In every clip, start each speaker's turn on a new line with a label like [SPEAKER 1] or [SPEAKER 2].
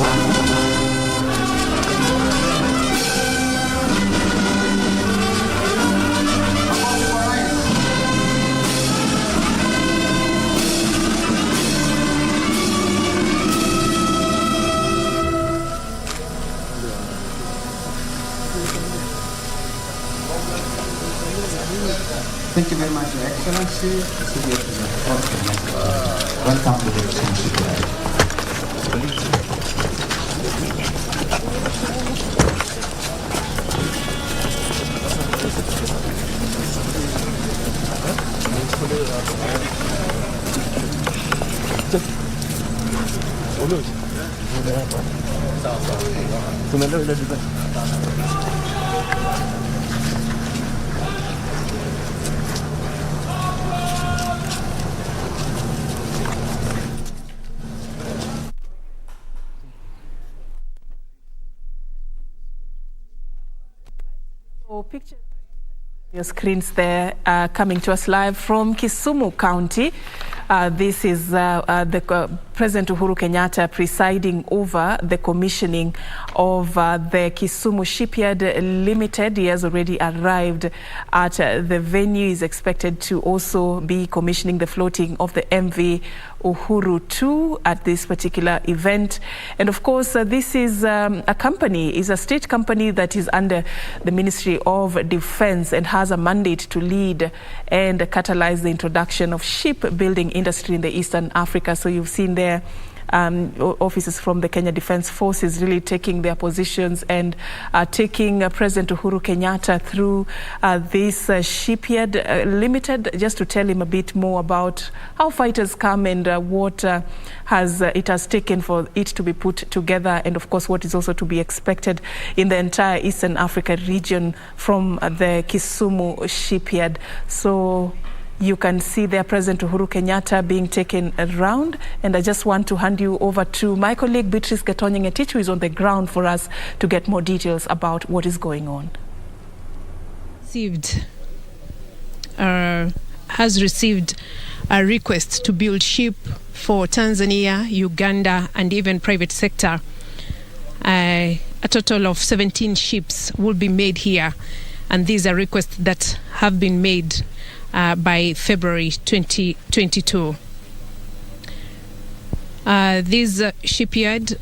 [SPEAKER 1] Thank you very much, Your Excellency. Welcome to the Shipyard.
[SPEAKER 2] Pictures on your screens there, coming to us live from Kisumu County. This is the President Uhuru Kenyatta presiding over the commissioning of the Kisumu Shipyard Limited. He has already arrived at the venue. He is expected to also be commissioning the floating of the MV Uhuru 2 at this particular event. And of course, this is a state company that is under the Ministry of Defense and has a mandate to lead and catalyze the introduction of shipbuilding industry in the Eastern Africa. So you've seen there officers from the Kenya Defence Forces really taking their positions and taking President Uhuru Kenyatta through this Shipyard Limited, just to tell him a bit more about how fighters come and what it has taken for it to be put together, and of course what is also to be expected in the entire Eastern Africa region from the Kisumu Shipyard. So you can see there President Uhuru Kenyatta being taken around, and I just want to hand you over to my colleague Beatrice Getonyeng-Etich, who is on the ground for us to get more details about what is going on.
[SPEAKER 3] Has received a request to build ship for Tanzania, Uganda, and even private sector. A total of 17 ships will be made here, and these are requests that have been made by February 2022. This shipyard,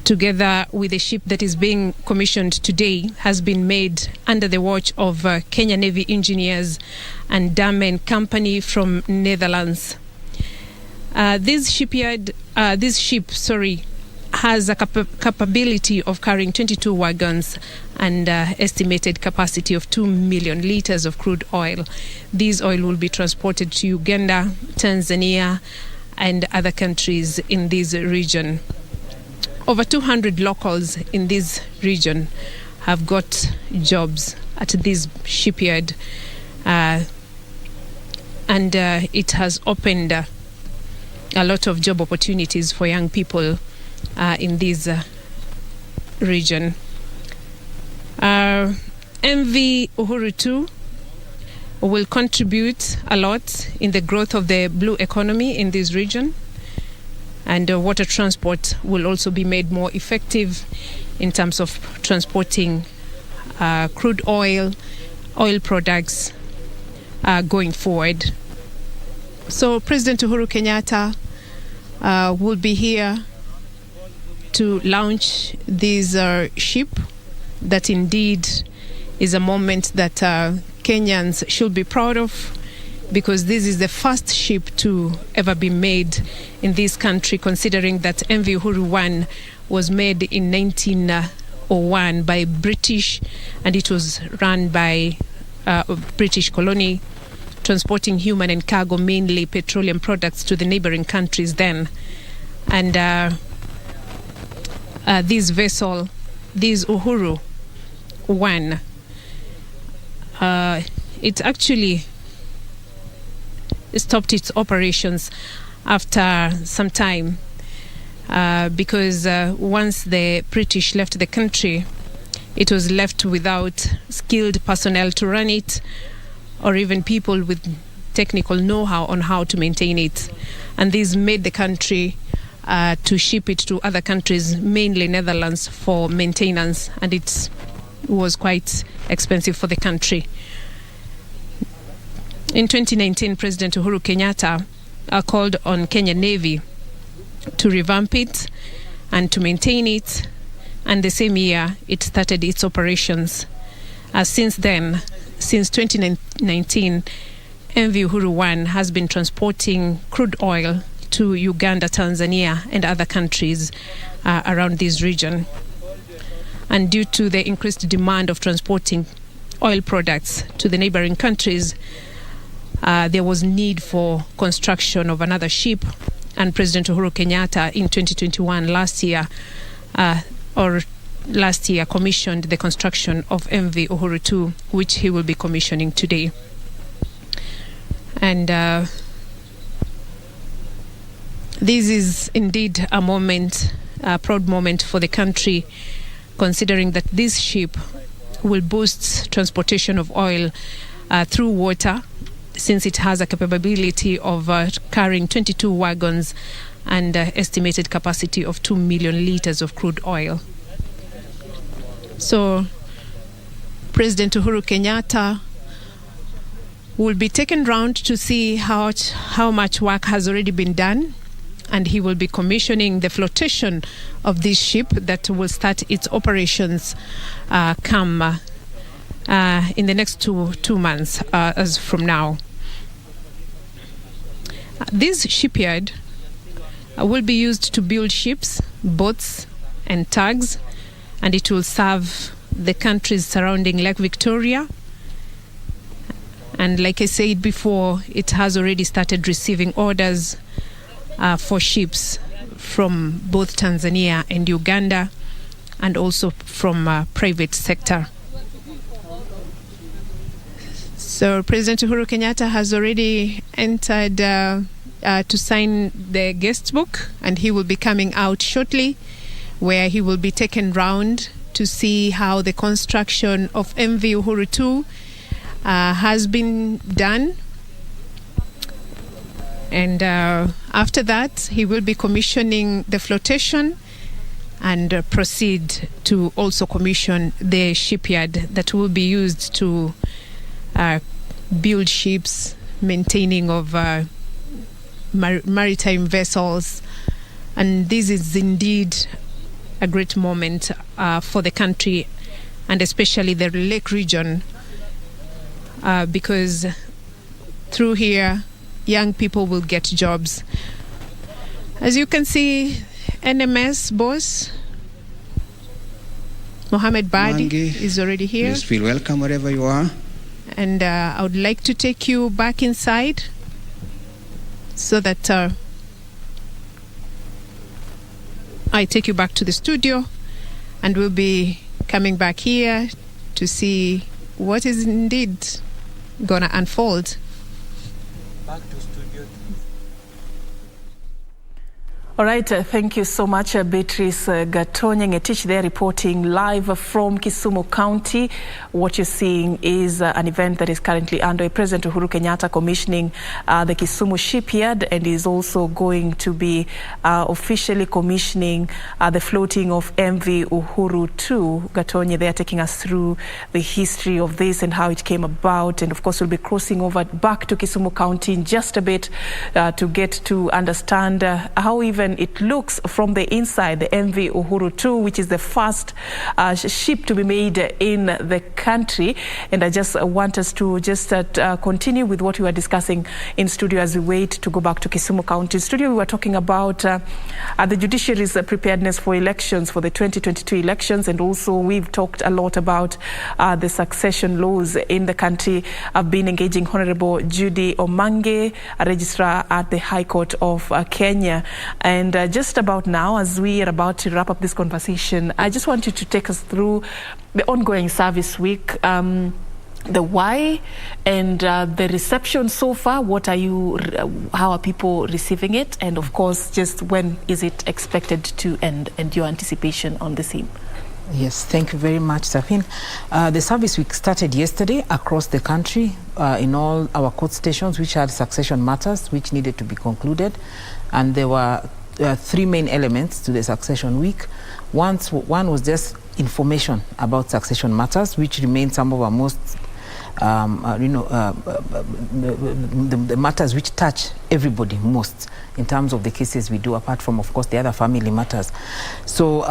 [SPEAKER 3] together with the ship that is being commissioned today, has been made under the watch of Kenya Navy engineers and Damen Company from Netherlands. This ship has a capability of carrying 22 wagons and estimated capacity of 2 million liters of crude oil. This oil will be transported to Uganda, Tanzania, and other countries in this region. Over 200 locals in this region have got jobs at this shipyard, and it has opened a lot of job opportunities for young people in this region. MV Uhuru 2 will contribute a lot in the growth of the blue economy in this region, and water transport will also be made more effective in terms of transporting crude oil products going forward. So President Uhuru Kenyatta will be here to launch this ship. That indeed is a moment that Kenyans should be proud of, because this is the first ship to ever be made in this country, considering that MV Uhuru 1 was made in 1901 by British, and it was run by British colony, transporting human and cargo, mainly petroleum products, to the neighboring countries then. And this vessel, this Uhuru 1, it actually stopped its operations after some time because once the British left the country, it was left without skilled personnel to run it, or even people with technical know-how on how to maintain it. And this made the country to ship it to other countries, mainly Netherlands, for maintenance, and it was quite expensive for the country. In 2019, President Uhuru Kenyatta called on Kenya Navy to revamp it and to maintain it, and the same year it started its operations. Since then, since 2019, MV Uhuru 1 has been transporting crude oil to Uganda, Tanzania, and other countries around this region. And due to the increased demand of transporting oil products to the neighboring countries, there was need for construction of another ship, and President Uhuru Kenyatta in 2021 last year commissioned the construction of MV Uhuru 2, which he will be commissioning today. And this is indeed a moment, a proud moment for the country, considering that this ship will boost transportation of oil through water, since it has a capability of carrying 22 wagons and estimated capacity of 2 million liters of crude oil. So President Uhuru Kenyatta will be taken round to see how much work has already been done, and he will be commissioning the flotation of this ship that will start its operations in the next two months as from now. This shipyard will be used to build ships, boats, and tugs, and it will serve the countries surrounding Lake Victoria. And like I said before, it has already started receiving orders for ships from both Tanzania and Uganda, and also from private sector. So President Uhuru Kenyatta has already entered to sign the guest book, and he will be coming out shortly, where he will be taken round to see how the construction of MV Uhuru 2 has been done. And after that, he will be commissioning the flotation and proceed to also commission the shipyard that will be used to build ships, maintaining of maritime vessels. And this is indeed a great moment for the country, and especially the Lake region, because through here, young people will get jobs. As you can see, NMS boss Mohammed Badi is already here.
[SPEAKER 1] Please feel welcome wherever you are.
[SPEAKER 3] And I would like to take you back inside so that I take you back to the studio, and we'll be coming back here to see what is indeed gonna unfold.
[SPEAKER 1] Back to studio.
[SPEAKER 2] All right, thank you so much, Beatrice Gatonye-Ngetich there, reporting live from Kisumu County. What you're seeing is an event that is currently underway. President Uhuru Kenyatta commissioning the Kisumu shipyard, and is also going to be officially commissioning the floating of MV Uhuru 2. Gatonye there taking us through the history of this and how it came about. And of course, we'll be crossing over back to Kisumu County in just a bit to get to understand how even it looks from the inside, the MV Uhuru 2, which is the first ship to be made in the country. And I just want us to just continue with what we were discussing in studio as we wait to go back to Kisumu County. In studio, we were talking about the judiciary's preparedness for elections, for the 2022 elections, and also we've talked a lot about the succession laws in the country. I've been engaging Honorable Judy Omange, a registrar at the High Court of Kenya. And just about now, as we are about to wrap up this conversation, I just want you to take us through the ongoing service week, the why and the reception so far. What are you, how are people receiving it? And of course, just when is it expected to end, and your anticipation on the same?
[SPEAKER 4] Yes, thank you very much, Safin. The service week started yesterday across the country in all our court stations, which had succession matters which needed to be concluded. And there were three main elements to the succession week. One was just information about succession matters, which remain some of our most the matters which touch everybody most in terms of the cases we do, apart from, of course, the other family matters. So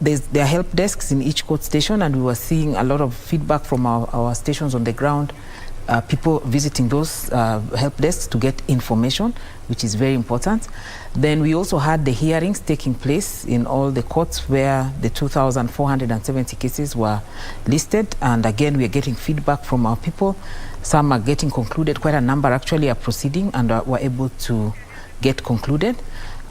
[SPEAKER 4] there are help desks in each court station, and we were seeing a lot of feedback from our stations on the ground, people visiting those help desks to get information, which is very important. Then we also had the hearings taking place in all the courts where the 2,470 cases were listed. And again, we are getting feedback from our people. Some are getting concluded. Quite a number actually are proceeding and were able to get concluded.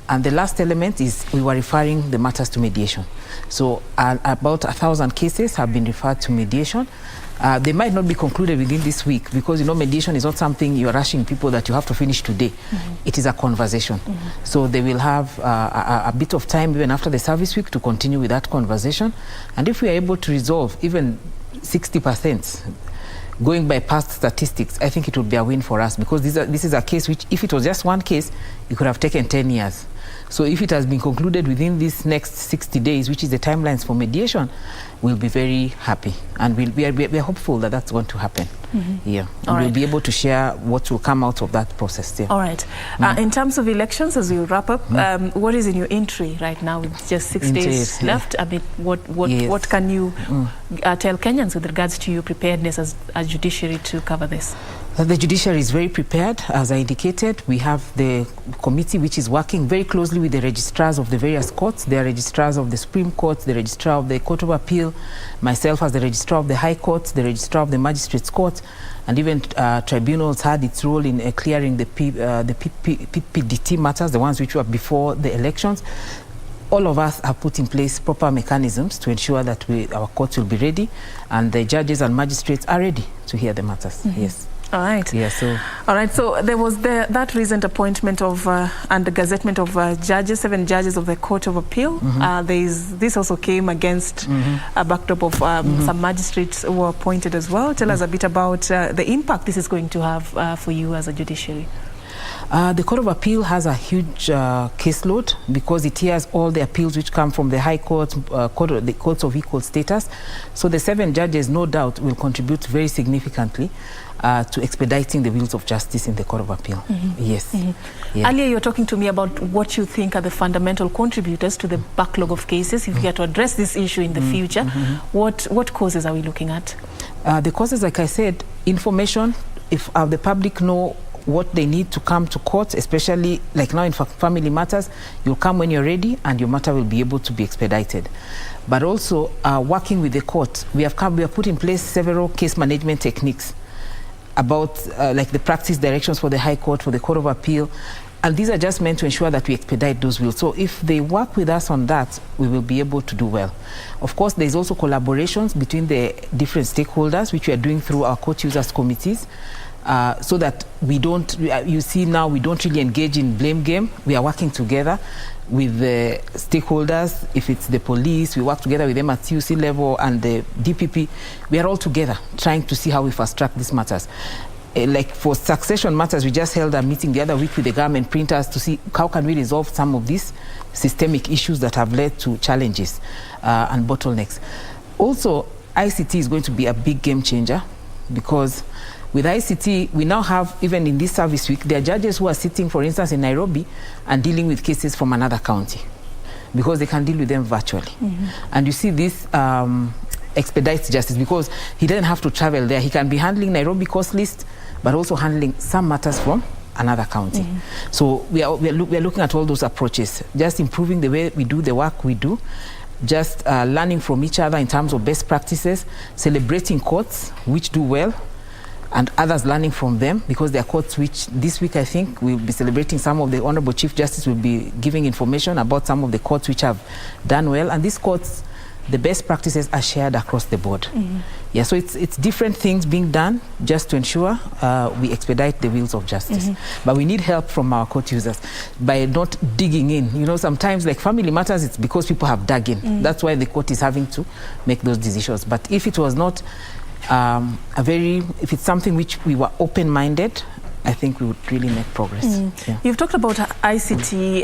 [SPEAKER 4] And the last element is we were referring the matters to mediation. So about 1,000 cases have been referred to mediation. They might not be concluded within this week because, mediation is not something you're rushing people that you have to finish today. It is a conversation. So they will have a bit of time even after the service week to continue with that conversation. And if we are able to resolve even 60%, going by past statistics, I think it would be a win for us, because this is a case which, if it was just one case, it could have taken 10 years. So if it has been concluded within these next 60 days, which is the timelines for mediation, we'll be very happy. And we are hopeful that that's going to happen. Yeah. And we'll be able to share what will come out of that process. Yeah.
[SPEAKER 2] All right. In terms of elections, as we wrap up, what is in your entry right now with just 6 days left? I mean, what can you tell Kenyans with regards to your preparedness as judiciary to cover this?
[SPEAKER 4] The judiciary is very prepared. As I indicated, we have the committee which is working very closely with the registrars of the various courts. The registrars of the Supreme Court, the registrar of the Court of Appeal, myself as the registrar of the High Court, the registrar of the Magistrates Court, and even tribunals had its role in clearing the PPDT matters, the ones which were before the elections. All of us have put in place proper mechanisms to ensure that our courts will be ready, and the judges and magistrates are ready to hear the matters. Yes.
[SPEAKER 2] All right.
[SPEAKER 4] Yeah,
[SPEAKER 2] all right. So there was that recent appointment of and the gazettement of judges, 7 judges of the Court of Appeal. This also came against a backdrop of some magistrates who were appointed as well. Tell us a bit about the impact this is going to have for you as a judiciary.
[SPEAKER 4] The Court of Appeal has a huge caseload because it hears all the appeals which come from the High Court, the courts of equal status. So the 7 judges, no doubt, will contribute very significantly to expediting the wheels of justice in the Court of Appeal. Yes. Yeah.
[SPEAKER 2] Earlier you were talking to me about what you think are the fundamental contributors to the backlog of cases. If you are to address this issue in the future, what causes are we looking at?
[SPEAKER 4] The causes, like I said, information. If the public know what they need to come to court, especially like now in family matters, you'll come when you're ready and your matter will be able to be expedited. But also working with the court, we have put in place several case management techniques about like the practice directions for the High Court, for the Court of Appeal, and these are just meant to ensure that we expedite those wills. So if they work with us on that, we will be able to do well. Of course, there's also collaborations between the different stakeholders, which we are doing through our court users committees, so that we don't, you see now, we don't really engage in blame game. We are working together with the stakeholders. If it's the police, we work together with them at CUC level, and the DPP. We are all together trying to see how we fast track these matters. Like for succession matters, we just held a meeting the other week with the government printers to see how can we resolve some of these systemic issues that have led to challenges and bottlenecks. Also, ICT is going to be a big game changer, because with ICT, we now have, even in this service week, there are judges who are sitting, for instance, in Nairobi and dealing with cases from another county because they can deal with them virtually. And you see this expedites justice because he doesn't have to travel there. He can be handling Nairobi cost list, but also handling some matters from another county. So we are looking at all those approaches, just improving the way we do the work we do, just learning from each other in terms of best practices, celebrating courts which do well, and others learning from them, because there are courts which this week I think we'll be celebrating. Some of the Honorable Chief Justice will be giving information about some of the courts which have done well, and these courts, the best practices are shared across the board. Yeah, so it's different things being done just to ensure we expedite the wheels of justice. But we need help from our court users by not digging in. You know, sometimes like family matters, it's because people have dug in. That's why the court is having to make those decisions. But if it was not if it's something which we were open-minded I think we would really make progress. Yeah.
[SPEAKER 2] You've talked about ICT,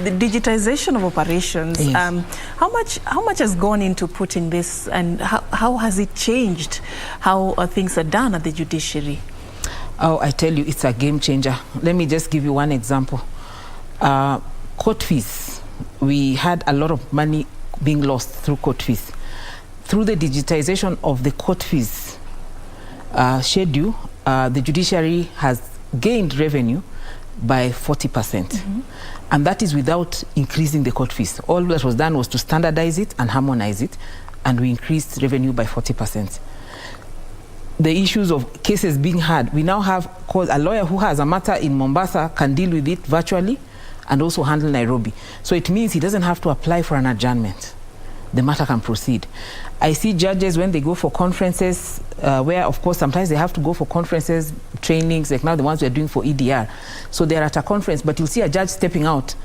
[SPEAKER 2] the digitization of operations.
[SPEAKER 4] Yes.
[SPEAKER 2] How much has gone into putting this, and how has it changed how things are done at the judiciary?
[SPEAKER 4] Oh, I tell you, it's a game changer. Let me just give you one example. Court fees. We had a lot of money being lost through court fees. Through the digitization of the court fees schedule, the judiciary has gained revenue by 40%. And that is without increasing the court fees. All that was done was to standardize it and harmonize it, and we increased revenue by 40%. The issues of cases being heard, we now have a lawyer who has a matter in Mombasa can deal with it virtually and also handle Nairobi. So it means he doesn't have to apply for an adjournment. The matter can proceed. I see judges when they go for conferences, where of course sometimes they have to go for conferences, trainings, like now the ones we're doing for EDR. So they're at a conference, but you'll see a judge stepping out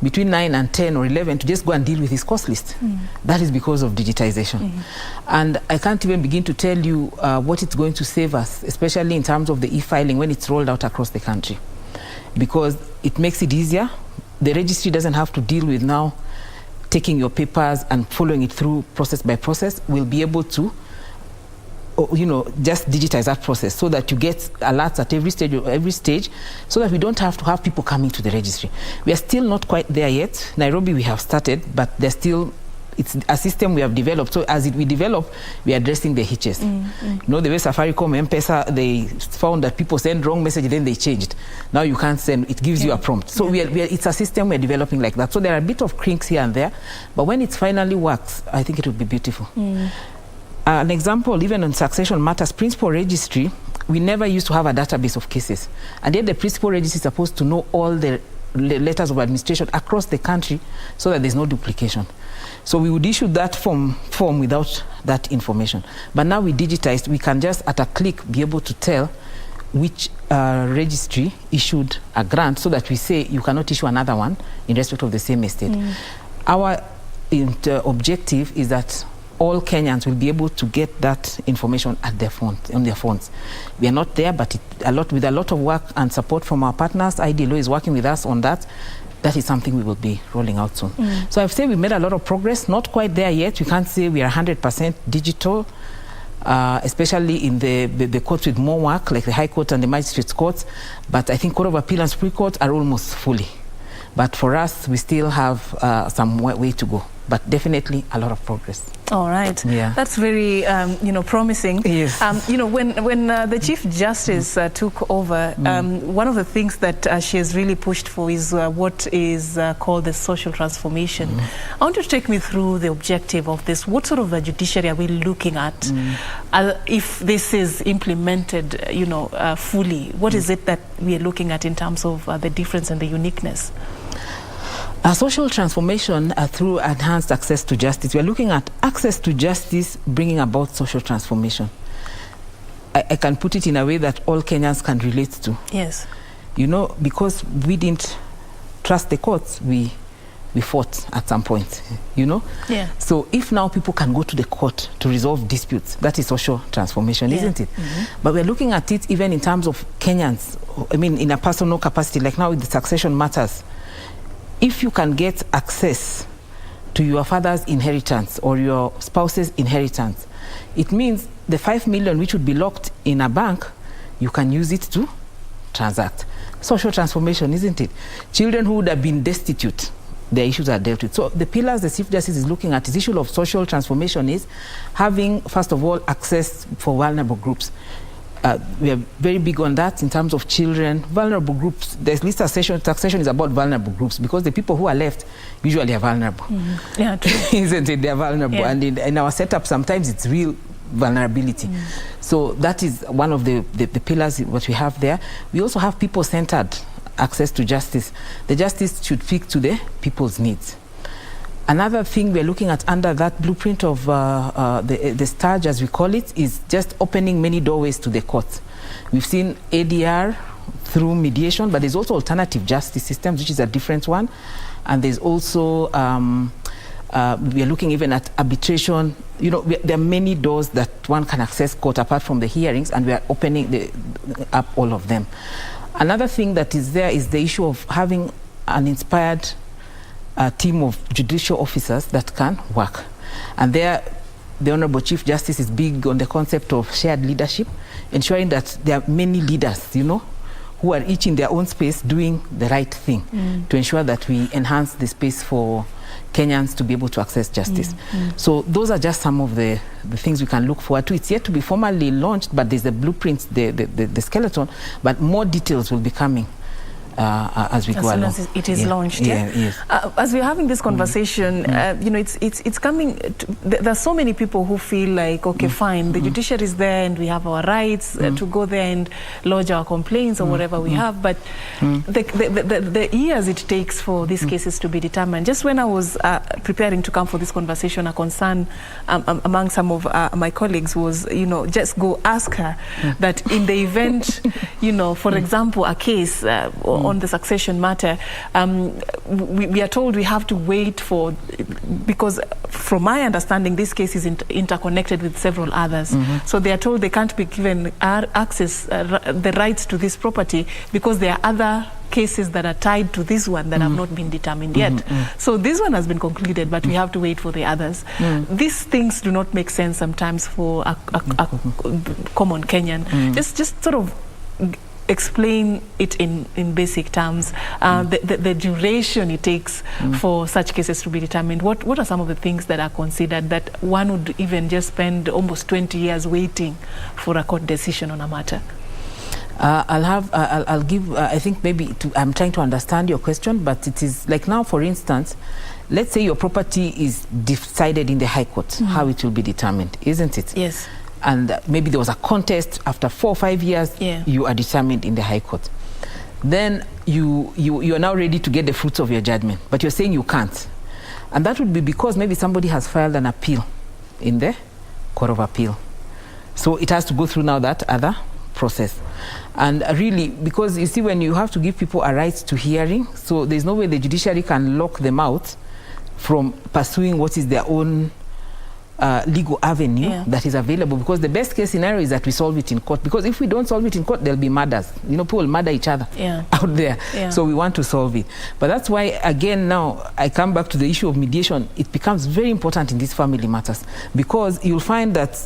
[SPEAKER 4] between 9 and 10 or 11 to just go and deal with his cost list. That is because of digitization. And I can't even begin to tell you what it's going to save us, especially in terms of the e-filing when it's rolled out across the country. Because it makes it easier. The registry doesn't have to deal with now taking your papers and following it through process by process. We'll be able to, just digitize that process so that you get alerts at every stage, so that we don't have to have people coming to the registry. We are still not quite there yet. Nairobi, we have started, but it's a system we have developed. So as we develop, we are addressing the hitches. The way Safaricom, M-Pesa, they found that people send wrong message, then they changed. Now you can't send, it gives you a prompt. So it's a system we're developing like that. So there are a bit of kinks here and there, but when it finally works, I think it will be beautiful. An example, even on succession matters, principal registry, we never used to have a database of cases. And yet the principal registry is supposed to know all the letters of administration across the country so that there's no duplication. So we would issue that form without that information. But now we digitized, we can just at a click be able to tell which registry issued a grant, so that we say you cannot issue another one in respect of the same estate. Our objective is that all Kenyans will be able to get that information at their on their phones. We are not there, but with a lot of work and support from our partners, IDLO is working with us on that. That is something we will be rolling out soon. So I've said we made a lot of progress, not quite there yet. We can't say we are 100% digital, especially in the courts with more work, like the High Court and the Magistrates Courts. But I think Court of Appeal and Supreme Court are almost fully. But for us, we still have some way to go. But definitely a lot of progress.
[SPEAKER 2] All right.
[SPEAKER 4] Yeah.
[SPEAKER 2] That's very, promising.
[SPEAKER 4] Yes.
[SPEAKER 2] When the Chief Justice took over, one of the things that she has really pushed for is what is called the social transformation. I want you to take me through the objective of this. What sort of a judiciary are we looking at if this is implemented, fully? What is it that we are looking at in terms of the difference and the uniqueness?
[SPEAKER 4] A social transformation through enhanced access to justice. We are looking at access to justice bringing about social transformation. I can put it in a way that all Kenyans can relate to.
[SPEAKER 2] Yes.
[SPEAKER 4] Because we didn't trust the courts, we fought at some point, Yeah. So if now people can go to the court to resolve disputes, that is social transformation, isn't it? But we're looking at it even in terms of Kenyans, in a personal capacity, like now with the succession matters. If you can get access to your father's inheritance or your spouse's inheritance, it means the 5 million which would be locked in a bank, you can use it to transact. Social transformation, isn't it? Children who would have been destitute, their issues are dealt with. So the pillars the Chief Justice is looking at, this issue of social transformation is having, first of all, access for vulnerable groups. We are very big on that in terms of children, vulnerable groups. There's least taxation is about vulnerable groups, because the people who are left usually are vulnerable.
[SPEAKER 2] Yeah, true.
[SPEAKER 4] Isn't it? They're vulnerable. Yeah. And in our setup, sometimes it's real vulnerability. So that is one of the pillars what we have there. We also have people-centered access to justice. The justice should speak to the people's needs. Another thing we're looking at under that blueprint of the STARGE, as we call it, is just opening many doorways to the courts. We've seen ADR through mediation, but there's also alternative justice systems, which is a different one. And there's also, we are looking even at arbitration. There are many doors that one can access court apart from the hearings, and we are opening up all of them. Another thing that is there is the issue of having an inspired team of judicial officers that can work. And there, the Honorable Chief Justice is big on the concept of shared leadership, ensuring that there are many leaders, who are each in their own space doing the right thing to ensure that we enhance the space for Kenyans to be able to access justice. So those are just some of the things we can look forward to. It's yet to be formally launched, but there's the blueprints, the skeleton, but more details will be coming as we go along.
[SPEAKER 2] As soon as it is launched.
[SPEAKER 4] Yes.
[SPEAKER 2] As we're having this conversation, it's coming. There's so many people who feel like, okay, fine, the judiciary is there and we have our rights to go there and lodge our complaints or whatever we have, but the years it takes for these cases to be determined. Just when I was preparing to come for this conversation, a concern among some of my colleagues was, just go ask her that in the event, for example, a case on the succession matter, we are told we have to wait for, because from my understanding, this case is interconnected with several others. So they are told they can't be given access, the rights to this property, because there are other cases that are tied to this one that have not been determined yet. So this one has been concluded, but we have to wait for the others. These things do not make sense sometimes for a common Kenyan. Just sort of explain it in basic terms, the duration it takes for such cases to be determined. What are some of the things that are considered that one would even just spend almost 20 years waiting for a court decision on a matter?
[SPEAKER 4] I'll give, I think maybe I'm trying to understand your question, but it is like now, for instance, let's say your property is decided in the High Court, how it will be determined, isn't it?
[SPEAKER 2] Yes.
[SPEAKER 4] And maybe there was a contest after 4 or 5 years, you are determined in the High Court. Then you are now ready to get the fruits of your judgment, but you're saying you can't. And that would be because maybe somebody has filed an appeal in the Court of Appeal. So it has to go through now that other process. And really, because you see, when you have to give people a right to hearing, so there's no way the judiciary can lock them out from pursuing what is their own legal avenue that is available, because the best case scenario is that we solve it in court, because if we don't solve it in court, there'll be murders. People will murder each other out there. So we want to solve it. But that's why, again, now I come back to the issue of mediation. It becomes very important in these family matters, because you'll find that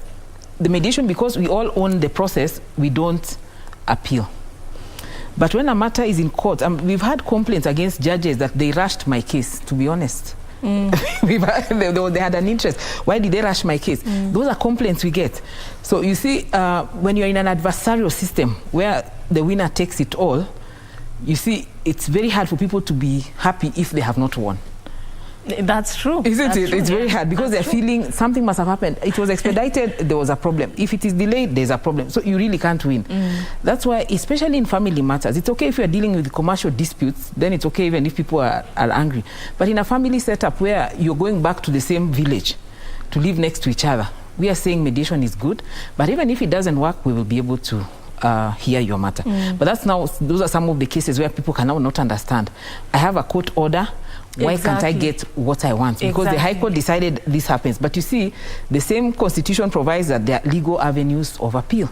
[SPEAKER 4] the mediation, because we all own the process, we don't appeal. But when a matter is in court, we've had complaints against judges that they rushed my case, to be honest. They had an interest. Why did they rush my case? Those are complaints we get. So you see, when you're in an adversarial system where the winner takes it all, you see, it's very hard for people to be happy if they have not won.
[SPEAKER 2] That's true.
[SPEAKER 4] Isn't it?
[SPEAKER 2] True.
[SPEAKER 4] It's very hard, because they're feeling something must have happened. It was expedited, there was a problem. If it is delayed, there's a problem. So you really can't win. That's why, especially in family matters, it's okay if you're dealing with commercial disputes, then it's okay even if people are angry. But in a family setup where you're going back to the same village to live next to each other, we are saying mediation is good. But even if it doesn't work, we will be able to hear your matter. But those are some of the cases where people can now not understand. I have a court order. Why can't I get what I want? Because the High Court decided this happens. But you see, the same constitution provides that there are legal avenues of appeal.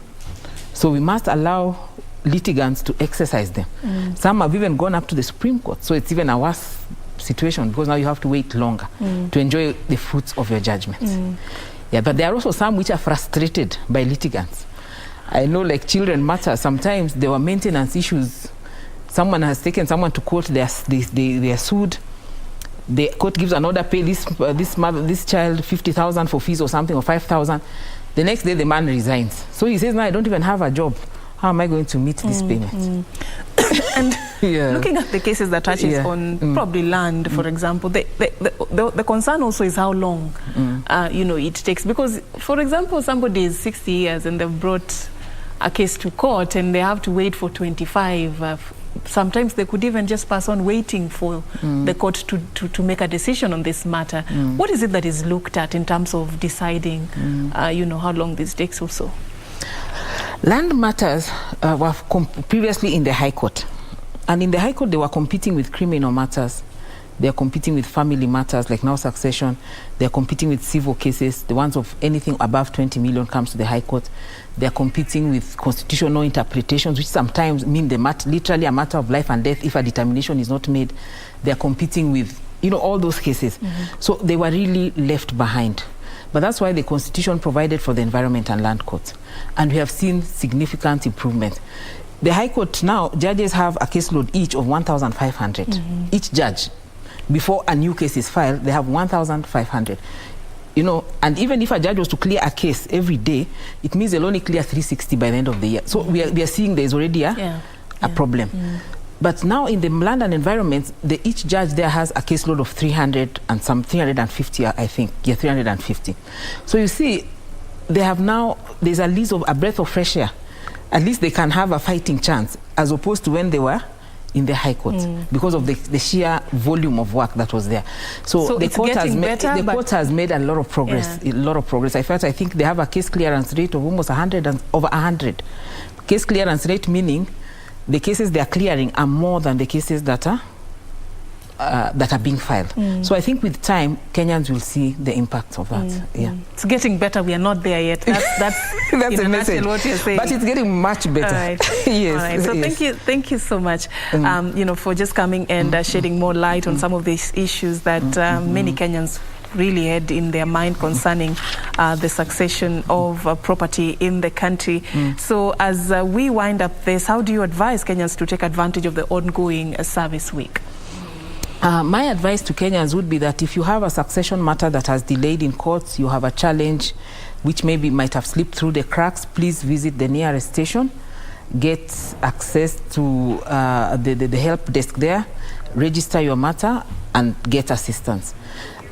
[SPEAKER 4] So we must allow litigants to exercise them. Some have even gone up to the Supreme Court. So it's even a worse situation, because now you have to wait longer to enjoy the fruits of your judgments. But there are also some which are frustrated by litigants. I know, like children matter, sometimes there were maintenance issues. Someone has taken someone to court, they are sued. The court gives an order, pay this child 50,000 for fees or something, or 5,000. The next day the man resigns. So he says, now I don't even have a job. How am I going to meet this payment?
[SPEAKER 2] And looking at the cases that touches on probably land, for example, the concern also is how long it takes. Because, for example, somebody is 60 years and they've brought a case to court and they have to wait for 25. Sometimes they could even just pass on waiting for the court to make a decision on this matter. What is it that is looked at in terms of deciding, how long this takes also?
[SPEAKER 4] Land matters were previously in the High Court. And in the High Court, they were competing with criminal matters They're competing with family matters like now succession. They're competing with civil cases. The ones of anything above 20 million comes to the High Court. They're competing with constitutional interpretations, which sometimes mean literally a matter of life and death if a determination is not made. They're competing with, all those cases. So they were really left behind. But that's why the Constitution provided for the Environment and Land Court. And we have seen significant improvement. The High Court now, judges have a caseload each of 1,500. Each judge. Before a new case is filed, they have 1,500. And even if a judge was to clear a case every day, it means they'll only clear 360 by the end of the year. So we are seeing there's already a problem. But now in the land and environment, each judge there has a caseload of 350, I think. Yeah, 350. So you see, there's at least a breath of fresh air. At least they can have a fighting chance, as opposed to when they were in the High Court, because of the sheer volume of work that was there. So the court has made a lot of progress. A lot of progress. I think they have a case clearance rate of almost 100 and over 100. Case clearance rate meaning the cases they are clearing are more than the cases that are being filed. So I think with time, Kenyans will see the impact of that.
[SPEAKER 2] It's getting better. We are not there yet. That's
[SPEAKER 4] that's
[SPEAKER 2] in
[SPEAKER 4] a message.
[SPEAKER 2] What you're saying.
[SPEAKER 4] But it's getting much better.
[SPEAKER 2] All right.
[SPEAKER 4] Yes.
[SPEAKER 2] All right. So
[SPEAKER 4] yes.
[SPEAKER 2] thank you so much, for just coming and shedding more light on some of these issues that many Kenyans really had in their mind concerning the succession of property in the country. So as we wind up this, how do you advise Kenyans to take advantage of the ongoing service week?
[SPEAKER 4] My advice to Kenyans would be that if you have a succession matter that has delayed in courts, you have a challenge which maybe might have slipped through the cracks, please visit the nearest station, get access to the help desk there, register your matter and get assistance.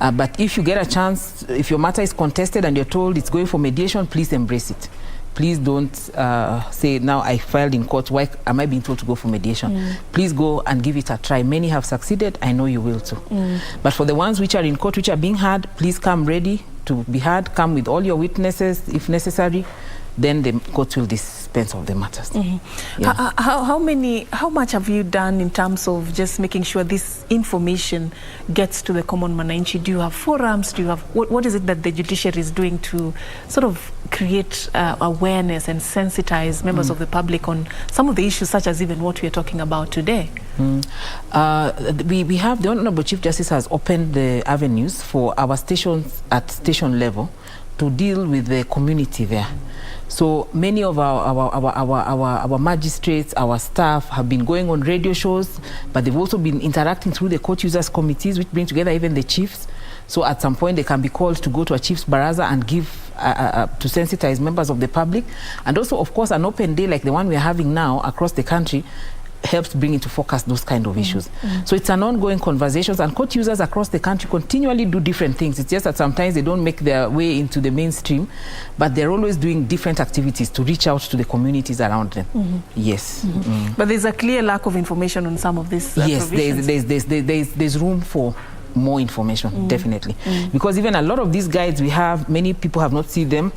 [SPEAKER 4] But if you get a chance, if your matter is contested and you're told it's going for mediation, please embrace it. Please don't say, now I filed in court, why am I being told to go for mediation? Please go and give it a try. Many have succeeded. I know you will too. But for the ones which are in court, which are being heard, please come ready to be heard. Come with all your witnesses if necessary. Then the court will dispense of the matters.
[SPEAKER 2] How much have you done in terms of just making sure this information gets to the common mananchi? Do you have forums? Do you have what is it that the judiciary is doing to sort of create awareness and sensitize members of the public on some of the issues, such as even what we are talking about today? We have, the Honorable Chief Justice has opened the avenues for our stations at station level to deal with the community there. So many of our magistrates, our staff have been going on radio shows, but they've also been interacting through the court users committees, which bring together even the chiefs. So at some point they can be called to go to a chief's baraza and give to sensitize members of the public. And also, of course, an open day like the one we're having now across the country helps bring into focus those kind of issues. So it's an ongoing conversations, and court users across the country continually do different things. It's just that sometimes they don't make their way into the mainstream, but they're always doing different activities to reach out to the communities around them. Yes. But there's a clear lack of information on some of these
[SPEAKER 4] yes,
[SPEAKER 2] provisions.
[SPEAKER 4] there's room for more information, definitely. Because even a lot of these guides we have, many people have not seen them.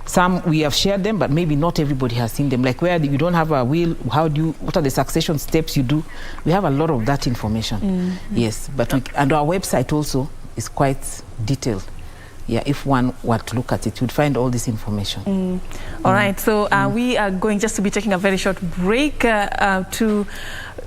[SPEAKER 4] Some we have shared them, but maybe not everybody has seen them. Like where you don't have a will, what are the succession steps you do? We have a lot of that information. Yes, but and our website also is quite detailed. Yeah, if one were to look at it, you'd find all this information.
[SPEAKER 2] All right, so we are going just to be taking a very short break to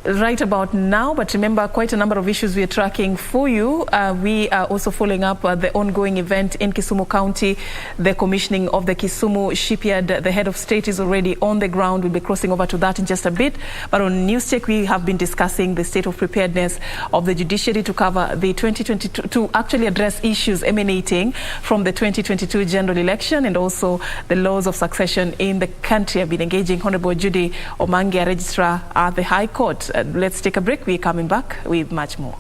[SPEAKER 2] right about now, but remember, quite a number of issues we are tracking for you. We are also following up the ongoing event in Kisumu County, the commissioning of the Kisumu Shipyard. The head of state is already on the ground. We'll be crossing over to that in just a bit. But on News Check, we have been discussing the state of preparedness of the judiciary to cover the 2022, to actually address issues emanating from the 2022 general election and also the laws of succession in the country. I've been engaging Honorable Judy Omangia, Registrar at the High Court. Let's take a break. We're coming back with much more.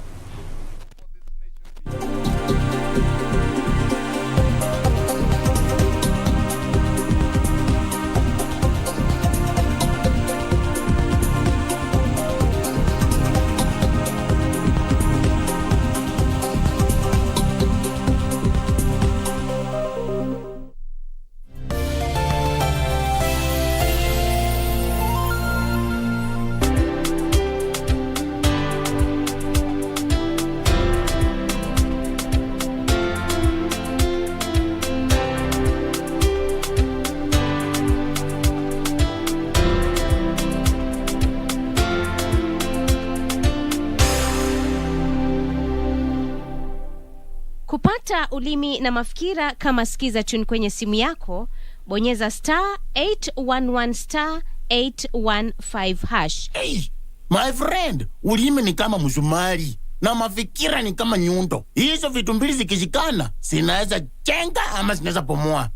[SPEAKER 5] Kupata ulimi na mafikira kama skiza tune kwenye simu yako, bonyeza *811 *815 #.
[SPEAKER 6] Hey, my friend, ulimi ni kama msumari na mafikira ni kama nyundo. Hizo vitu mbili zikishikana, zinaweza jenga ama zinaweza bomoa.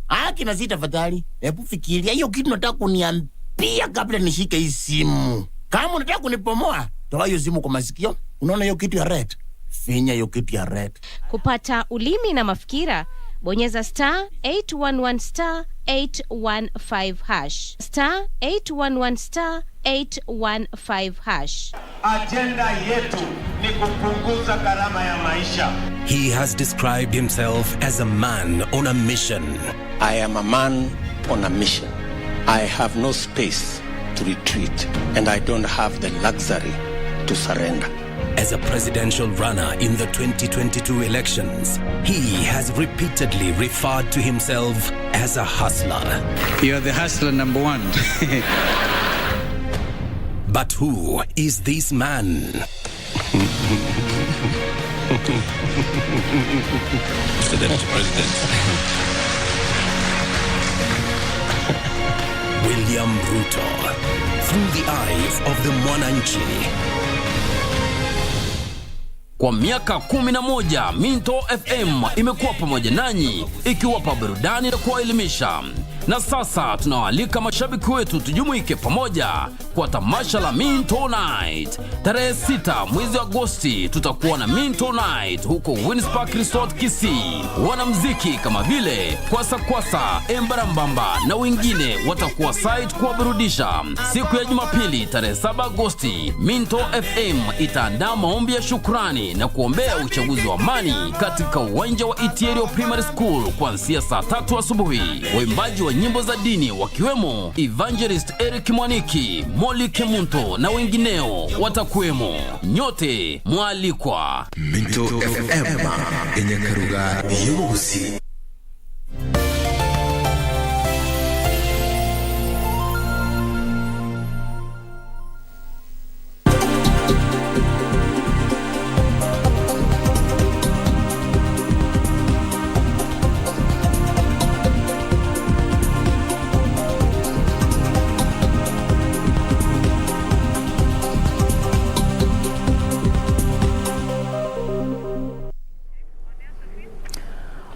[SPEAKER 6] Na sita tafadhali, hebu fikiria hiyo kitu nataka kuniambia kabla nishike hii simu. Kama unataka kunibomoa, toa hiyo simu kwa masikio. Unaona hiyo kitu ya red? Finya hiyo kitu ya red.
[SPEAKER 5] Kupata ulimi na mafikira, bonyeza *811 *815 *811 *815 #.
[SPEAKER 7] Agenda yetu ni kupunguza gharama ya maisha.
[SPEAKER 8] He has described himself as a man on a mission.
[SPEAKER 9] I am a man on a mission. I have no space to retreat, and I don't have the luxury to surrender.
[SPEAKER 8] As a presidential runner in the 2022 elections, he has repeatedly referred to himself as a hustler.
[SPEAKER 10] You're the hustler number one.
[SPEAKER 8] But who is this man?
[SPEAKER 9] President.
[SPEAKER 8] William Ruto, through the eyes of the Mwananchi.
[SPEAKER 11] Kwa miaka 11 Minto FM imekuwa pamoja nanyi ikiwapa burudani na kuwaelimisha. Na sasa tunawaalika mashabiki wetu tujumuike pamoja kwa tamasha la Minto Night. Tarehe 6 mwezi Agosti tutakuwa na Minto Night huko Winspark Resort Kisii. Wanamuziki kama vile Kwasa, Embarambamba na wengine watakuwa site kuwaburudisha. Siku ya Jumapili tarehe 7 Agosti, Minto FM itaandaa maombi ya shukrani na kuombea uchaguzi wa amani katika uwanja wa Itiero Primary School kuanzia saa 3 asubuhi. Waimbaji wa nyimbo za dini wakiwemo Evangelist Eric Mwaniki, Molly Kemunto na wengineo watakuwemo. Nyote mwalikwa.
[SPEAKER 12] Minto FM yenye karuga yusi.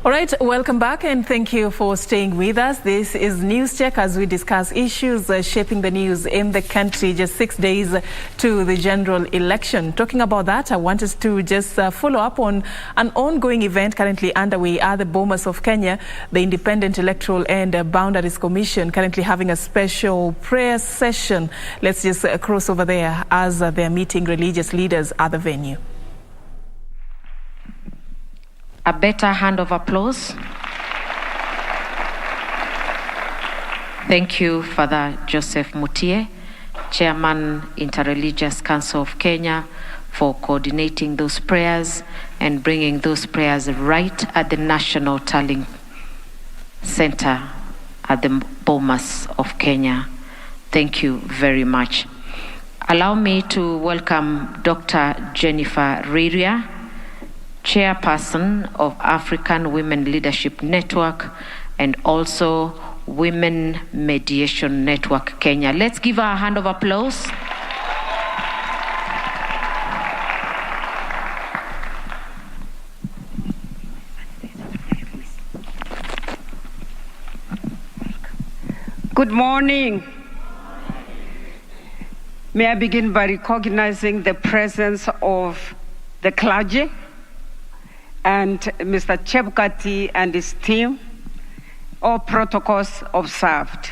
[SPEAKER 2] All right, welcome back and thank you for staying with us. This is News Check as we discuss issues shaping the news in the country just 6 days to the general election. Talking about that, I want us to just follow up on an ongoing event currently underway at the Bomas of Kenya, the Independent Electoral and Boundaries Commission currently having a special prayer session. Let's just cross over there as they're meeting religious leaders at the venue.
[SPEAKER 13] A better hand of applause. Thank you, Father Joseph Mutie, Chairman, Interreligious Council of Kenya, for coordinating those prayers and bringing those prayers right at the National Tallying Center at the Bomas of Kenya. Thank you very much. Allow me to welcome Dr. Jennifer Riria, Chairperson of African Women Leadership Network and also Women Mediation Network Kenya. Let's give her a hand of applause.
[SPEAKER 14] Good morning. May I begin by recognizing the presence of the clergy and Mr. Chebukati and his team, all protocols observed.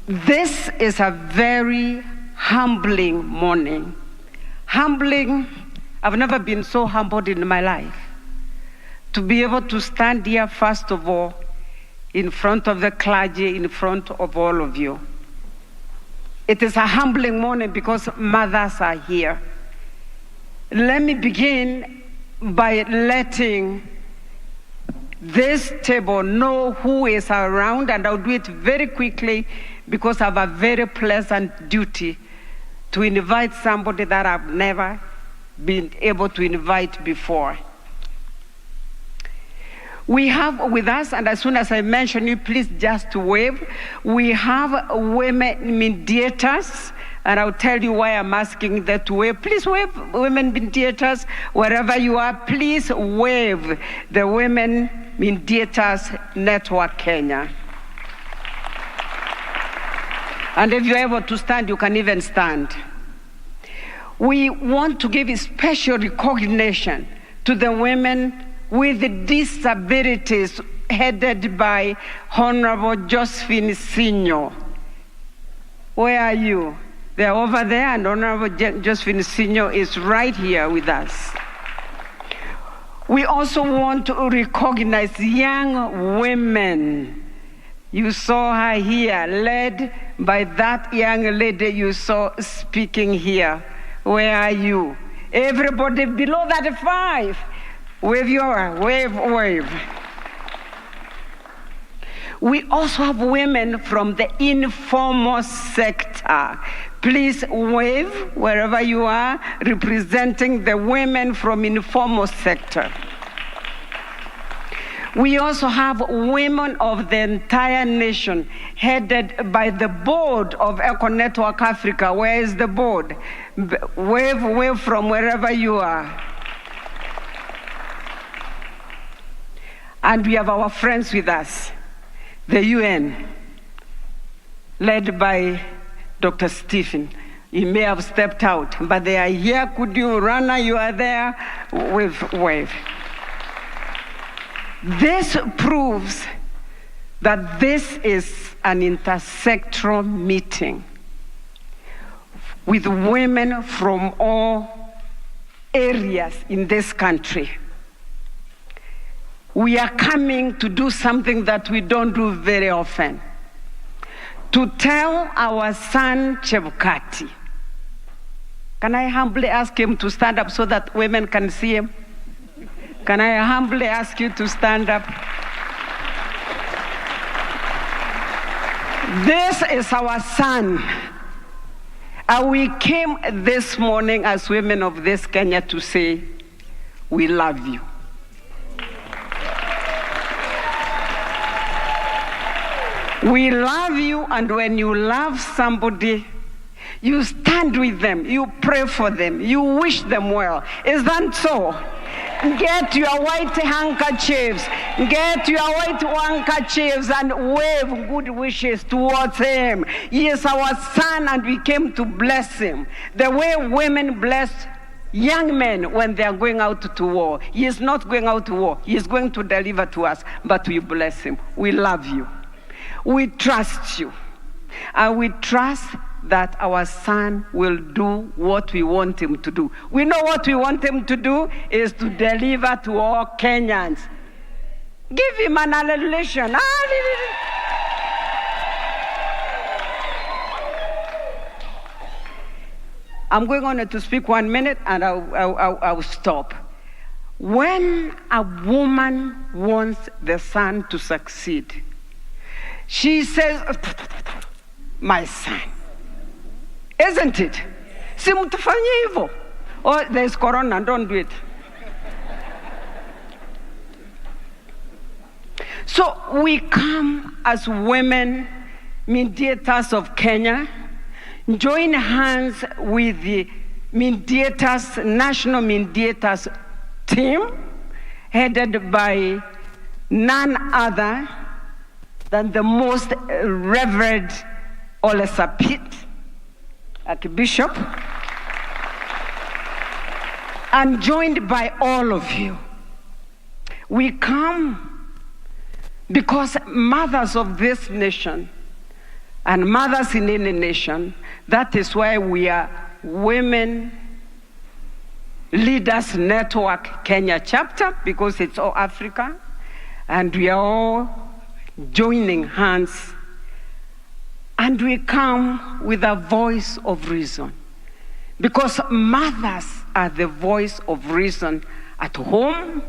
[SPEAKER 14] This is a very humbling morning. Humbling, I've never been so humbled in my life. To be able to stand here, first of all, in front of the clergy, in front of all of you. It is a humbling morning because mothers are here. Let me begin by letting this table know who is around, and I'll do it very quickly because I have a very pleasant duty to invite somebody that I've never been able to invite before. We have with us, and as soon as I mention you, please just wave. We have women mediators, and I'll tell you why I'm asking that to wave. Please wave, women mediators, wherever you are. Please wave the Women Mediators Network Kenya. And if you're able to stand, you can even stand. We want to give special recognition to the women with disabilities, headed by Honorable Josephine Sinyo. Where are you? They're over there, and Honorable Josephine Sinyo is right here with us. We also want to recognize young women. You saw her here, led by that young lady you saw speaking here. Where are you? Everybody below 35. Wave your wave. We also have women from the informal sector. Please wave wherever you are, representing the women from informal sector. We also have women of the entire nation, headed by the board of Eco Network Africa. Where is the board? Wave from wherever you are. And we have our friends with us, the UN, led by Dr. Stephen. He may have stepped out, but they are here. Could you, Rana, you are there? Wave. This proves that this is an intersectoral meeting with women from all areas in this country. We are coming to do something that we don't do very often. To tell our son Chebukati. Can I humbly ask him to stand up so that women can see him? Can I humbly ask you to stand up? This is our son. And we came this morning as women of this Kenya to say, we love you. We love you, and when you love somebody, you stand with them, you pray for them, you wish them well. Is that so? Get your white handkerchiefs, and wave good wishes towards him. He is our son, and we came to bless him. The way women bless young men when they are going out to war. He is not going out to war. He is going to deliver to us, but we bless him. We love you. We trust you, and we trust that our son will do what we want him to do. We know what we want him to do is to deliver to all Kenyans. Give him an hallelujah. I'm going on to speak 1 minute, and I'll stop. When a woman wants the son to succeed, she says, my son. Isn't it? Si mtufanye hivyo. Oh, there's corona, don't do it. So we come as women mediators of Kenya, join hands with the mediators, national mediators team, headed by none other than the most Reverend Ole Sapit, Archbishop, and joined by all of you. We come because mothers of this nation and mothers in any nation, that is why we are Women Leaders Network Kenya chapter, because it's all Africa, and we are all joining hands, and we come with a voice of reason, because mothers are the voice of reason at home,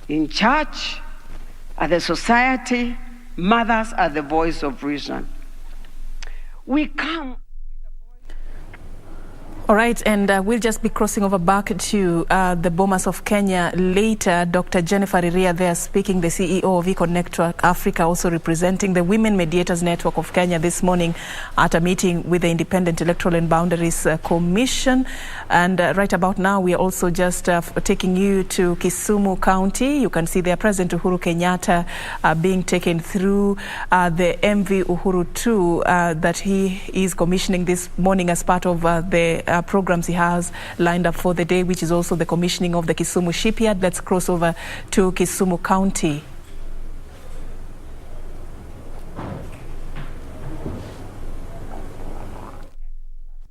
[SPEAKER 14] in church, at the society. Mothers are the voice of reason. We come.
[SPEAKER 2] All right, and we'll just be crossing over back to the Bomas of Kenya later. Dr. Jennifer Iria there speaking, the CEO of Econ Network Africa, also representing the Women Mediators Network of Kenya this morning at a meeting with the Independent Electoral and Boundaries Commission. And right about now, we are also just taking you to Kisumu County. You can see there President Uhuru Kenyatta being taken through the MV Uhuru 2 that he is commissioning this morning as part of the programs he has lined up for the day, which is also the commissioning of the Kisumu Shipyard. Let's cross over to Kisumu County.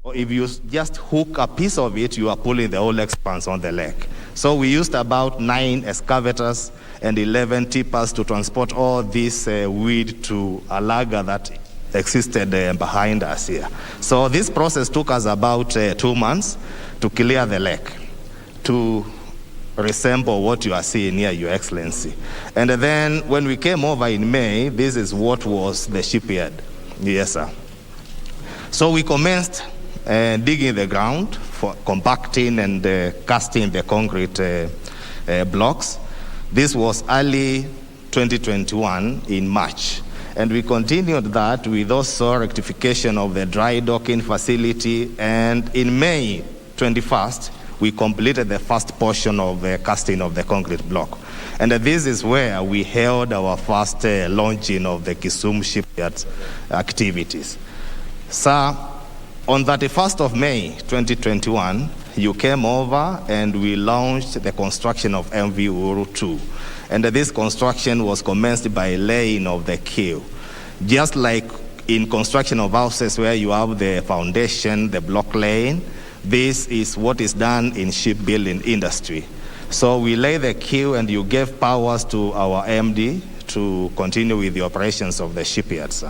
[SPEAKER 15] If you just hook a piece of it, you are pulling the whole expanse on the lake. So we used about 9 excavators and 11 tippers to transport all this weed to a lagger that existed behind us here. So this process took us about 2 months to clear the lake, to resemble what you are seeing here, Your Excellency. And then when we came over in May, this is what was the shipyard. Yes, sir. So we commenced digging the ground for compacting and casting the concrete blocks. This was early 2021 in March. And we continued that with also rectification of the dry docking facility. And in May 21st, we completed the first portion of the casting of the concrete block. And this is where we held our first launching of the Kisumu Shipyards activities. Sir, on 31st of May 2021, you came over and we launched the construction of MV Uhuru 2. And this construction was commenced by laying of the queue. Just like in construction of houses where you have the foundation, the block laying, this is what is done in shipbuilding industry. So we lay the queue and you gave powers to our MD to continue with the operations of the shipyards.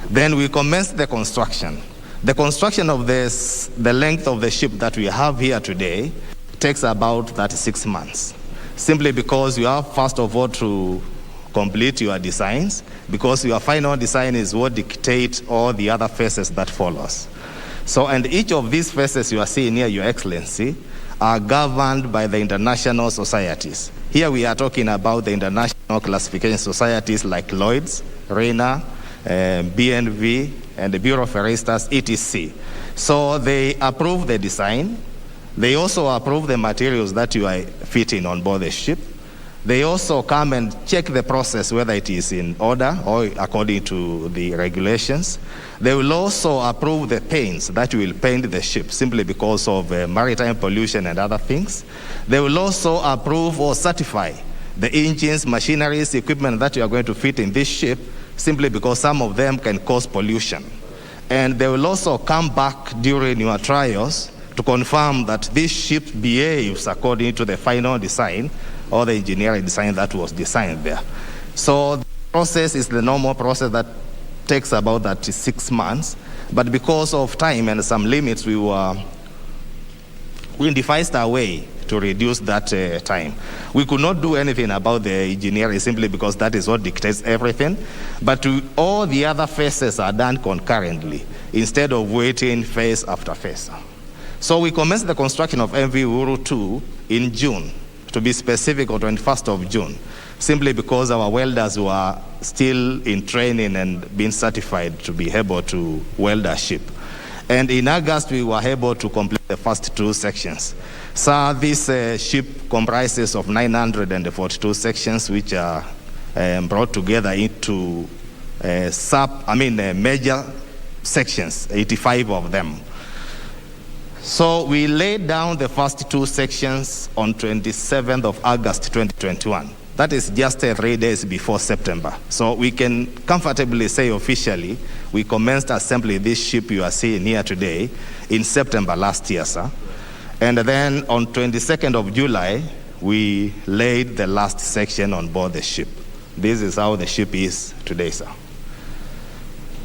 [SPEAKER 15] Then we commenced the construction. The construction of this, the length of the ship that we have here today, takes about 36 months. Simply because you have, first of all, to complete your designs, because your final design is what dictates all the other phases that follows. So, and each of these phases you are seeing here, Your Excellency, are governed by the international societies. Here we are talking about the international classification societies like Lloyd's, RENA, BNV, and the Bureau of Registers, etc. So they approve the design. They also approve the materials that you are fitting on board the ship. They also come and check the process, whether it is in order or according to the regulations. They will also approve the paints that you will paint the ship, simply because of maritime pollution and other things. They will also approve or certify the engines, machineries, equipment that you are going to fit in this ship, simply because some of them can cause pollution. And they will also come back during your trials to confirm that this ship behaves according to the final design or the engineering design that was designed there. So the process is the normal process that takes about 36 months. But because of time and some limits, we devised a way to reduce that time. We could not do anything about the engineering simply because that is what dictates everything. But all the other phases are done concurrently instead of waiting phase after phase. So we commenced the construction of MV Uhuru 2 in June, to be specific, on 21st of June, simply because our welders were still in training and being certified to be able to weld a ship. And in August, we were able to complete the first 2 sections. So this ship comprises of 942 sections, which are brought together into major sections, 85 of them. So we laid down the first 2 sections on 27th of August 2021. That is just 3 days before September. So we can comfortably say officially, we commenced assembly this ship you are seeing here today in September last year, sir. And then on 22nd of July, we laid the last section on board the ship. This is how the ship is today, sir.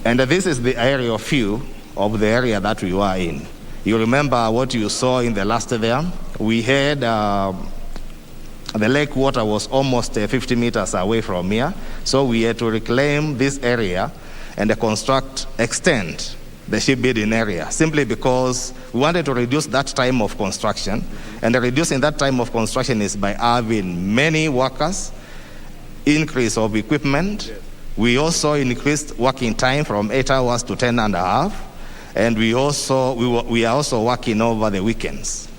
[SPEAKER 15] And this is the aerial view of the area that we were in. You remember what you saw in the last there? We had the lake water was almost 50 meters away from here. So we had to reclaim this area and extend the shipbuilding area, simply because we wanted to reduce that time of construction. And reducing that time of construction is by having many workers, increase of equipment. We also increased working time from 8 hours to 10 and a half. And we are also working over the weekends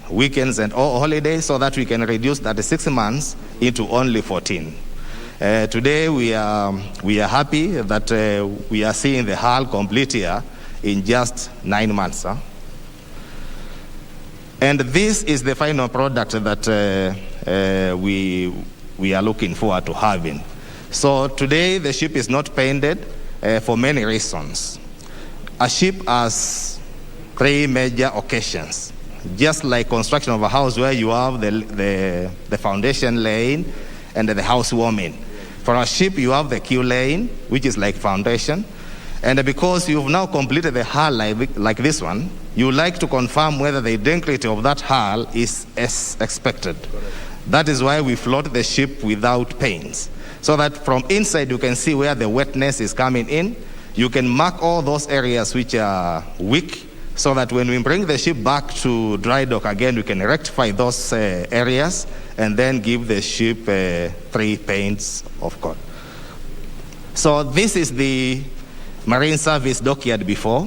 [SPEAKER 15] and all holidays, so that we can reduce that 6 months into only 14. Today we are happy that we are seeing the hull complete here in just 9 months. Huh? And this is the final product that we are looking forward to having. So today the ship is not painted for many reasons. A ship has 3 major occasions. Just like construction of a house, where you have the foundation laying and the housewarming. For a ship, you have the keel laying, which is like foundation. And because you've now completed the hull like this one, you like to confirm whether the integrity of that hull is as expected. That is why we float the ship without paints, so that from inside you can see where the wetness is coming in. You can mark all those areas which are weak, so that when we bring the ship back to dry dock again, we can rectify those areas and then give the ship 3 paints of coat. So this is the Marine Service dockyard before,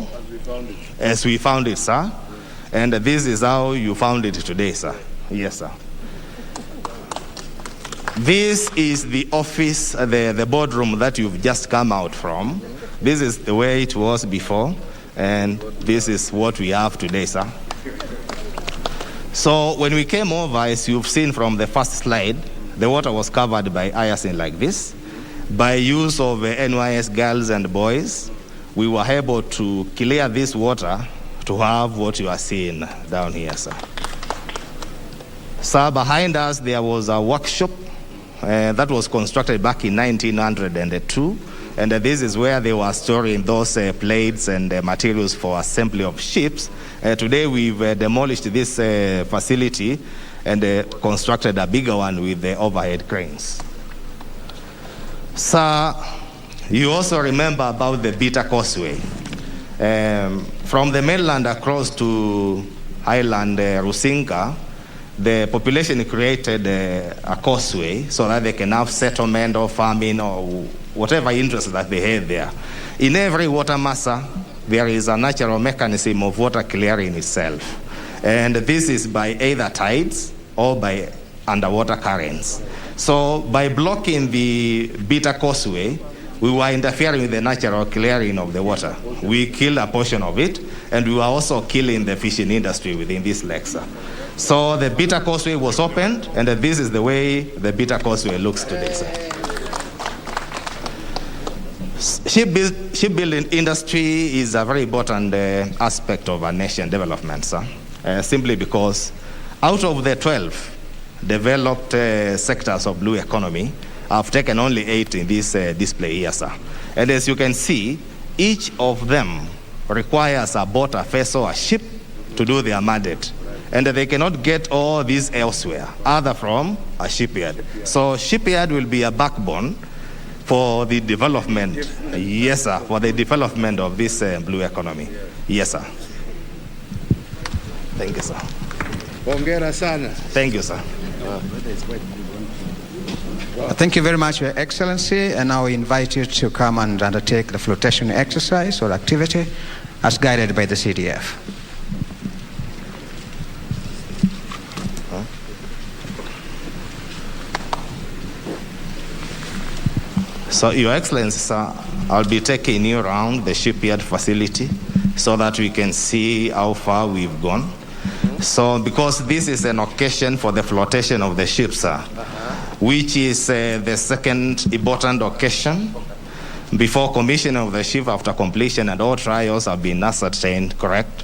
[SPEAKER 15] as we found it, sir. And this is how you found it today, sir. Yes, sir. This is the office, the boardroom that you've just come out from. This is the way it was before. And this is what we have today, sir. So when we came over, as you've seen from the first slide, the water was covered by hyacinth like this. By use of NYS girls and boys, we were able to clear this water to have what you are seeing down here, sir. So behind us, there was a workshop that was constructed back in 1902. And this is where they were storing those plates and materials for assembly of ships. Today we've demolished this facility and constructed a bigger one with the overhead cranes. So you also remember about the Beta Causeway. From the mainland across to Island Rusinga, the population created a causeway so that they can have settlement or farming or whatever interest that they had there. In every water massa, there is a natural mechanism of water clearing itself. And this is by either tides or by underwater currents. So by blocking the Beta Causeway, we were interfering with the natural clearing of the water. We killed a portion of it, and we were also killing the fishing industry within this lake. So the Beta Causeway was opened, and this is the way the Beta Causeway looks today, sir. Shipbuilding industry is a very important aspect of our nation development, sir. Simply because out of the 12 developed sectors of blue economy, I've taken only 8 in this display here, sir. And as you can see, each of them requires a boat, a vessel, a ship to do their mandate. And they cannot get all these elsewhere, other from a shipyard. So shipyard will be a backbone for the development, yes, sir, for the development of this blue economy. Yes, sir. Thank you, sir.
[SPEAKER 1] Hongera sana.
[SPEAKER 15] Thank you, sir.
[SPEAKER 1] Thank you very much, Your Excellency. And now we invite you to come and undertake the flotation exercise or activity as guided by the CDF.
[SPEAKER 15] So, Your Excellency, sir, I'll be taking you around the shipyard facility so that we can see how far we've gone. So, because this is an occasion for the flotation of the ship, sir, which is the second important occasion before commissioning of the ship after completion and all trials have been ascertained, correct?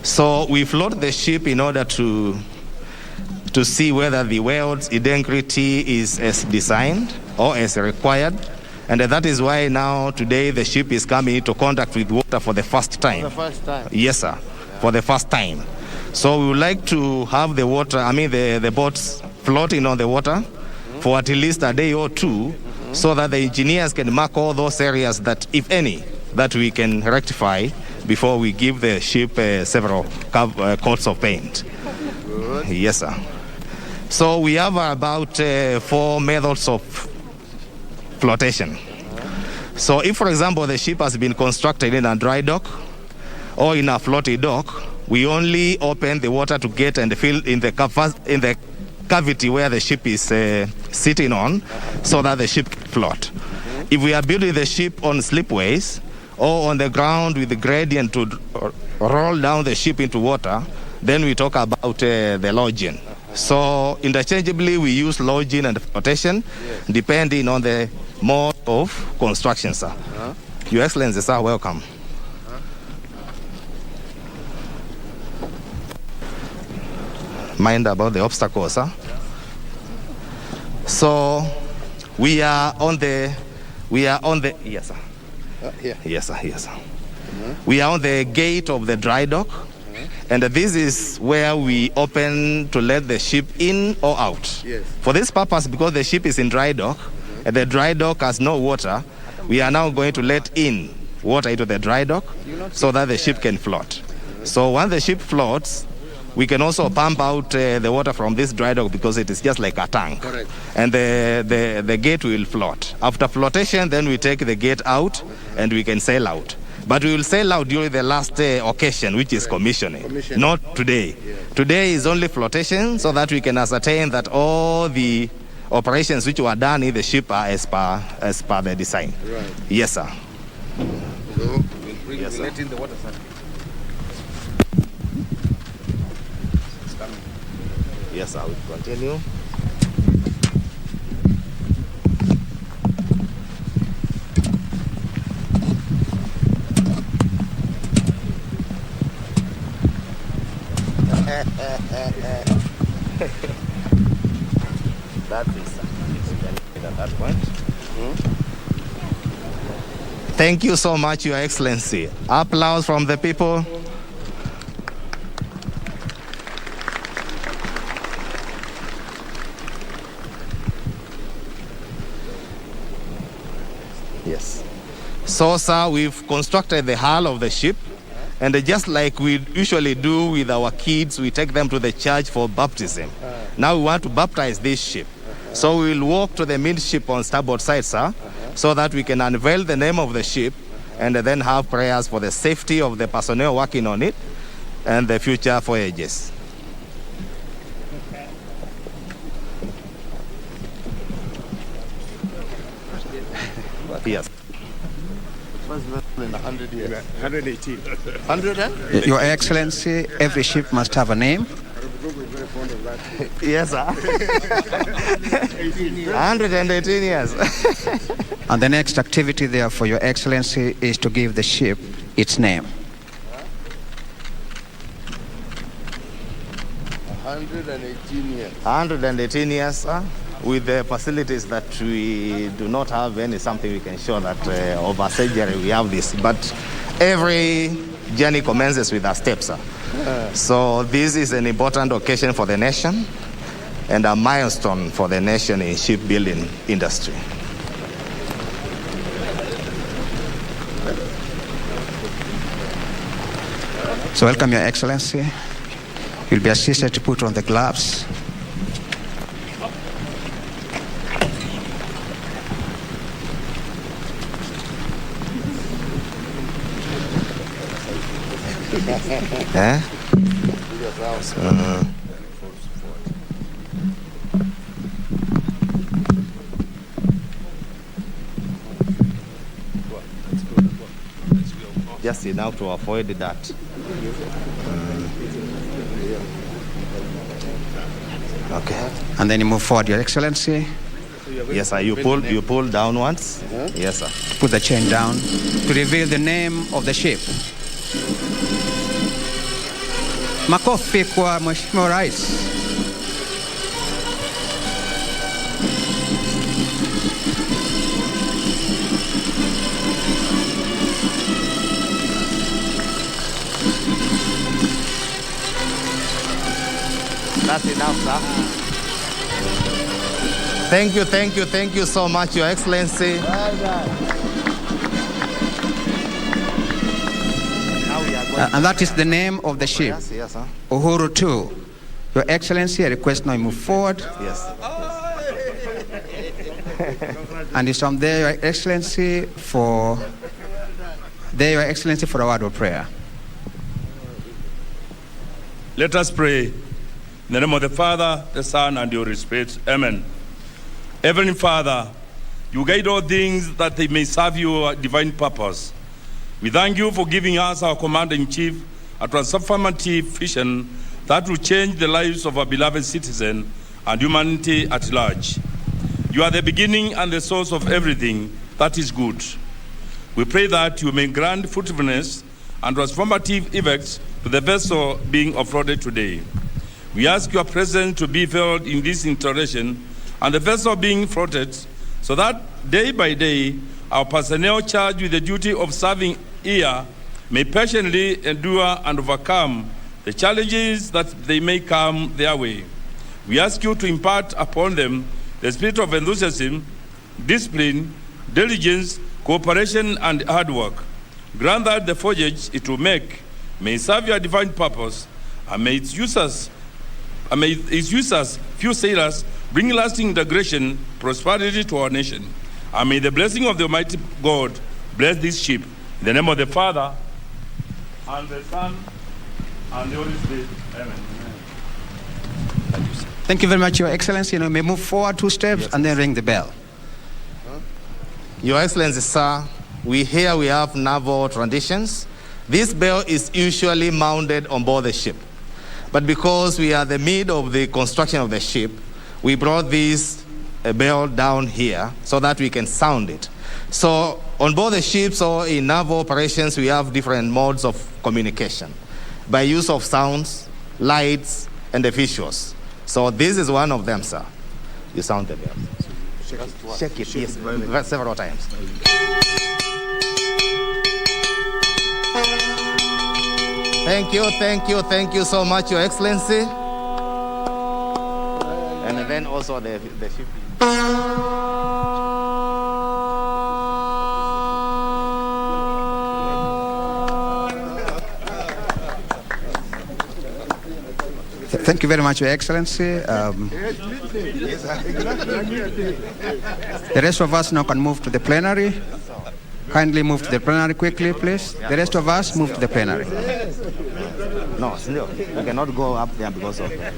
[SPEAKER 15] So, we float the ship in order to see whether the weld's integrity is as designed or as required. And that is why now today the ship is coming into contact with water for the first time.
[SPEAKER 1] For the first time?
[SPEAKER 15] Yes, sir, for the first time. So we would like to have the water, the boats floating on the water for at least a day or two, so that the engineers can mark all those areas that, if any, that we can rectify before we give the ship several coats of paint.
[SPEAKER 16] Good.
[SPEAKER 15] Yes, sir. So we have about 4 methods of flotation. So if, for example, the ship has been constructed in a dry dock or in a floating dock, we only open the water to get and fill in the cavity where the ship is sitting on, so that the ship can float. If we are building the ship on slipways or on the ground with the gradient to roll down the ship into water, then we talk about the lodging. So interchangeably we use lodging and flotation depending on the mode of construction, sir. Your Excellency, sir, welcome. Mind about the obstacles, sir. So we are on the yes, sir.
[SPEAKER 16] Here.
[SPEAKER 15] Yes, sir. Yes, sir. We are on the gate of the dry dock, and this is where we open to let the ship in or out.
[SPEAKER 16] Yes.
[SPEAKER 15] For this purpose, because the ship is in dry dock, and the dry dock has no water, we are now going to let in water into the dry dock so that the ship can float. So once the ship floats, we can also pump out the water from this dry dock because it is just like a tank.
[SPEAKER 16] Correct.
[SPEAKER 15] And the gate will float. After flotation, then we take the gate out and we can sail out. But we will sail out during the last occasion, which is commissioning. Not today.
[SPEAKER 16] Yeah.
[SPEAKER 15] Today is only flotation so that we can ascertain that all the operations which were done in the ship are as per the design.
[SPEAKER 16] Right.
[SPEAKER 15] Yes, sir.
[SPEAKER 16] So
[SPEAKER 15] Yes, sir.
[SPEAKER 16] let in the water, sir.
[SPEAKER 15] Yes, I will continue. That is at that point. Thank you so much, Your Excellency. Applause from the people. Yes. So, sir, we've constructed the hull of the ship, and just like we usually do with our kids, we take them to the church for baptism. Now we want to baptize this ship. So we will walk to the midship on starboard side, sir, so that we can unveil the name of the ship and then have prayers for the safety of the personnel working on it and the future voyages. Yes.
[SPEAKER 16] First vessel in 100 years. 118. 100 and?
[SPEAKER 1] Your Excellency, every ship must have a name.
[SPEAKER 15] Yes, sir. 118 years.
[SPEAKER 1] And the next activity there for Your Excellency is to give the ship its name.
[SPEAKER 16] 118 years.
[SPEAKER 15] 118 years, sir. With the facilities that we do not have any something we can show that over surgery we have this. But every journey commences with a step, sir. So this is an important occasion for the nation and a milestone for the nation in shipbuilding industry.
[SPEAKER 1] So welcome, Your Excellency. You'll be assisted to put on the gloves.
[SPEAKER 15] Eh? Just enough to avoid that. Okay.
[SPEAKER 1] And then you move forward, Your Excellency.
[SPEAKER 15] Yes, sir. You pull downwards. Yes, sir.
[SPEAKER 1] Put the chain down to reveal the name of the ship. Makofi kwa Mheshimiwa Rais.
[SPEAKER 15] That's enough, sir. Thank you so much, Your Excellency.
[SPEAKER 1] And that is the name of the ship.
[SPEAKER 15] Yes, yes, sir.
[SPEAKER 1] Uhuru 2. Your Excellency, I request now you move forward.
[SPEAKER 15] Yes.
[SPEAKER 1] And it's from there, Your Excellency, for a word of prayer.
[SPEAKER 17] Let us pray. In the name of the Father, the Son, and the Holy Spirit. Amen. Heavenly Father, you guide all things that they may serve your divine purpose. We thank you for giving us, our Commander-in-Chief, a transformative vision that will change the lives of our beloved citizens and humanity at large. You are the beginning and the source of everything that is good. We pray that you may grant fruitfulness and transformative effects to the vessel being offloaded today. We ask your presence to be felt in this installation and the vessel being floated, so that day by day our personnel charged with the duty of serving here may patiently endure and overcome the challenges that they may come their way. We ask you to impart upon them the spirit of enthusiasm, discipline, diligence, cooperation, and hard work. Grant that the voyage it will make may serve your divine purpose, and may its users, few sailors, bring lasting integration, prosperity to our nation. And may the blessing of the Almighty God bless this ship. In the name of the Father, and the Son, and the Holy Spirit. Amen.
[SPEAKER 1] Thank you very much, Your Excellency. You may move forward 2 steps, yes, and then ring the bell.
[SPEAKER 15] Your Excellency, sir, we have naval traditions. This bell is usually mounted on board the ship. But because we are in the middle of the construction of the ship, we brought this bell down here so that we can sound it. So on board the ships or in naval operations, we have different modes of communication by use of sounds, lights, and the visuals. So this is one of them, sir. You sound the bell. Shake it, yes, several times. Thank you so much, Your Excellency. And then also the ship.
[SPEAKER 1] Thank you very much, Your Excellency. The rest of us now can move to the plenary. Kindly move to the plenary quickly, please. The rest of us move to the plenary.
[SPEAKER 15] No, still, you cannot go up there because of that.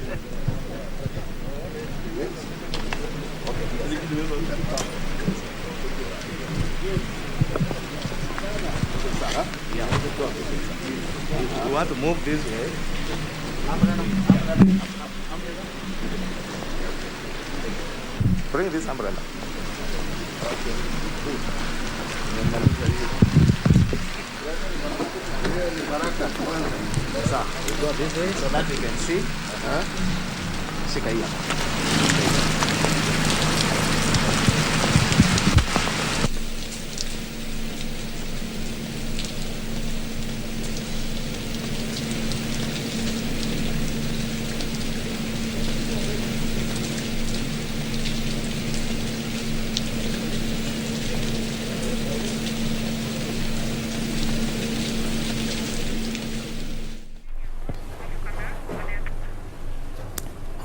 [SPEAKER 15] You want to move this way? Bring this umbrella. So, we go this way so that we can see. Shika here.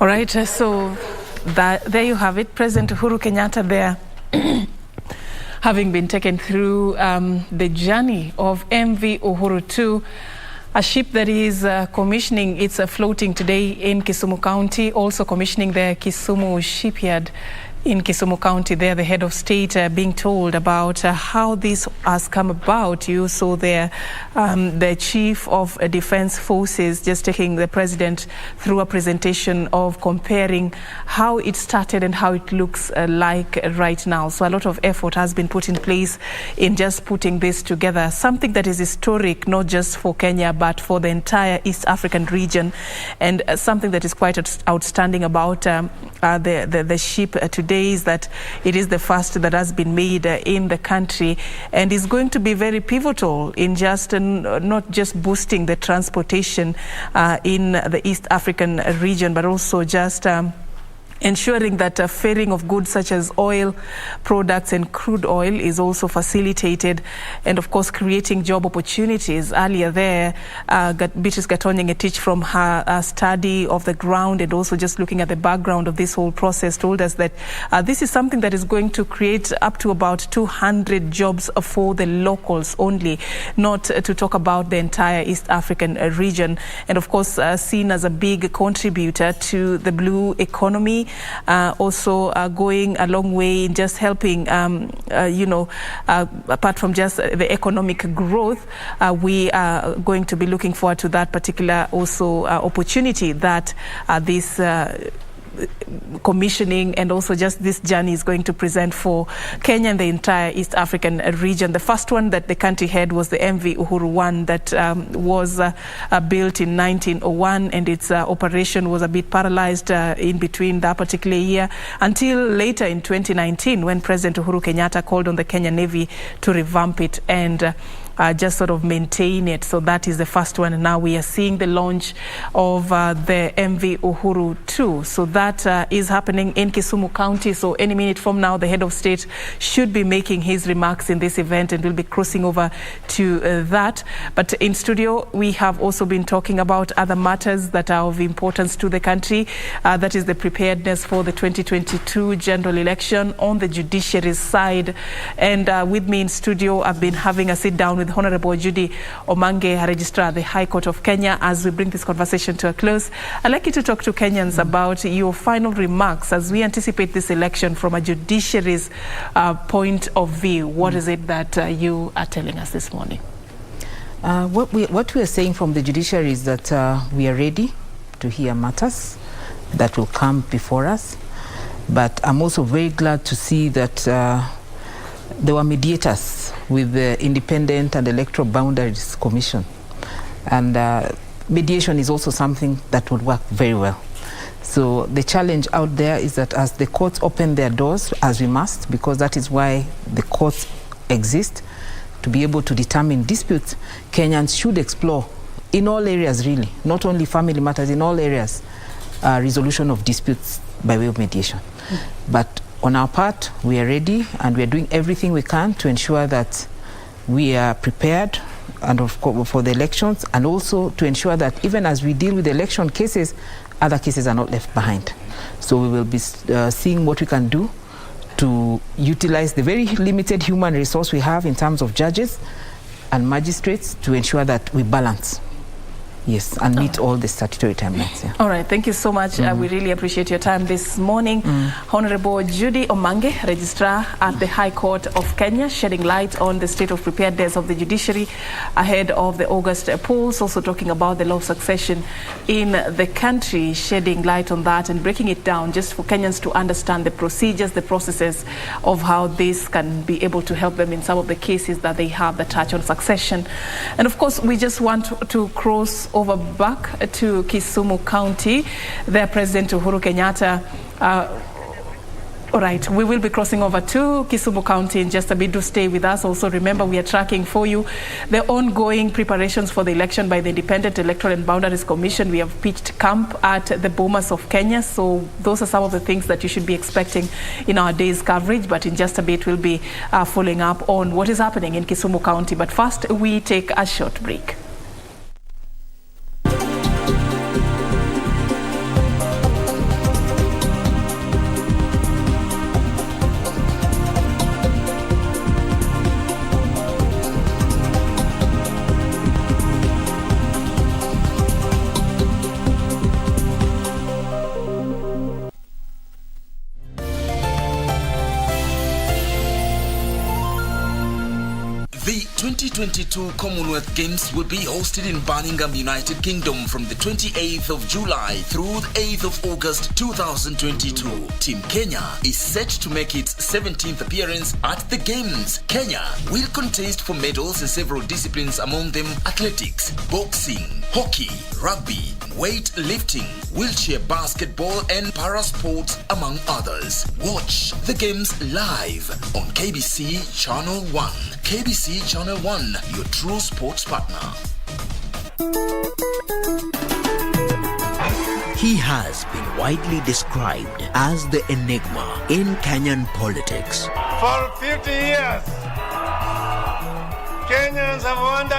[SPEAKER 2] All right, so there you have it. President Uhuru Kenyatta there, having been taken through the journey of MV Uhuru 2, a ship that is commissioning its floating today in Kisumu County, also commissioning the Kisumu Shipyard in Kisumu County. There, the head of state being told about how this has come about. You saw there the chief of defense forces just taking the president through a presentation of comparing how it started and how it looks like right now. So a lot of effort has been put in place in just putting this together, something that is historic, not just for Kenya, but for the entire East African region, and something that is quite outstanding about the ship today is that it is the first that has been made in the country, and is going to be very pivotal in just not just boosting the transportation in the East African region, but also just ensuring that ferrying of goods such as oil products and crude oil is also facilitated, and of course creating job opportunities. Earlier there, Beatrice Gatonye-Ngetich, from her study of the ground and also just looking at the background of this whole process, told us that this is something that is going to create up to about 200 jobs for the locals only, not to talk about the entire East African region, and of course seen as a big contributor to the blue economy. Also going a long way in just helping, apart from just the economic growth, we are going to be looking forward to that particular also opportunity that this commissioning and also just this journey is going to present for Kenya and the entire East African region. The first one that the country had was the MV Uhuru 1 that was built in 1901, and its operation was a bit paralyzed in between that particular year until later in 2019 when President Uhuru Kenyatta called on the Kenya Navy to revamp it and just sort of maintain it. So that is the first one. And now we are seeing the launch of the MV Uhuru 2. So that is happening in Kisumu County. So any minute from now, the head of state should be making his remarks in this event, and we'll be crossing over to that. But in studio, we have also been talking about other matters that are of importance to the country. That is the preparedness for the 2022 general election on the judiciary side. And with me in studio, I've been having a sit down with Honorable Judy Omange, Registrar, the High Court of Kenya. As we bring this conversation to a close, I'd like you to talk to Kenyans about your final remarks as we anticipate this election from a judiciary's point of view. What is it that you are telling us this morning?
[SPEAKER 4] What we are saying from the judiciary is that we are ready to hear matters that will come before us. But I'm also very glad to see that there were mediators with the Independent and Electoral Boundaries Commission. And mediation is also something that would work very well. So the challenge out there is that as the courts open their doors, as we must, because that is why the courts exist, to be able to determine disputes, Kenyans should explore in all areas really, not only family matters, in all areas, resolution of disputes by way of mediation. But on our part, we are ready and we are doing everything we can to ensure that we are prepared and of course for the elections, and also to ensure that even as we deal with the election cases, other cases are not left behind. So we will be seeing what we can do to utilize the very limited human resource we have in terms of judges and magistrates to ensure that we balance. Yes, and meet all the statutory timelines. Yeah.
[SPEAKER 2] All right, thank you so much. We really appreciate your time this morning. Honorable Judy Omange, Registrar at the High Court of Kenya, shedding light on the state of preparedness of the judiciary ahead of the August polls, also talking about the law of succession in the country, shedding light on that and breaking it down just for Kenyans to understand the procedures, the processes of how this can be able to help them in some of the cases that they have that touch on succession. And of course, we just want to cross over back to Kisumu County. There, President Uhuru Kenyatta. All right, we will be crossing over to Kisumu County in just a bit. Do stay with us. Also, remember, we are tracking for you the ongoing preparations for the election by the Independent Electoral and Boundaries Commission. We have pitched camp at the Bomas of Kenya. So those are some of the things that you should be expecting in our day's coverage. But in just a bit, we'll be following up on what is happening in Kisumu County. But first, we take a short break.
[SPEAKER 18] The 2022 Commonwealth Games will be hosted in Birmingham, United Kingdom from the 28th of July through the 8th of August 2022. Team Kenya is set to make its 17th appearance at the Games. Kenya will contest for medals in several disciplines, among them athletics, boxing, hockey, rugby, weightlifting, wheelchair basketball and para-sports, among others. Watch the Games live on KBC Channel 1. KBC Channel 1, your true sports partner.
[SPEAKER 19] He has been widely described as the enigma in Kenyan politics.
[SPEAKER 7] For 50 years, Kenyans have wondered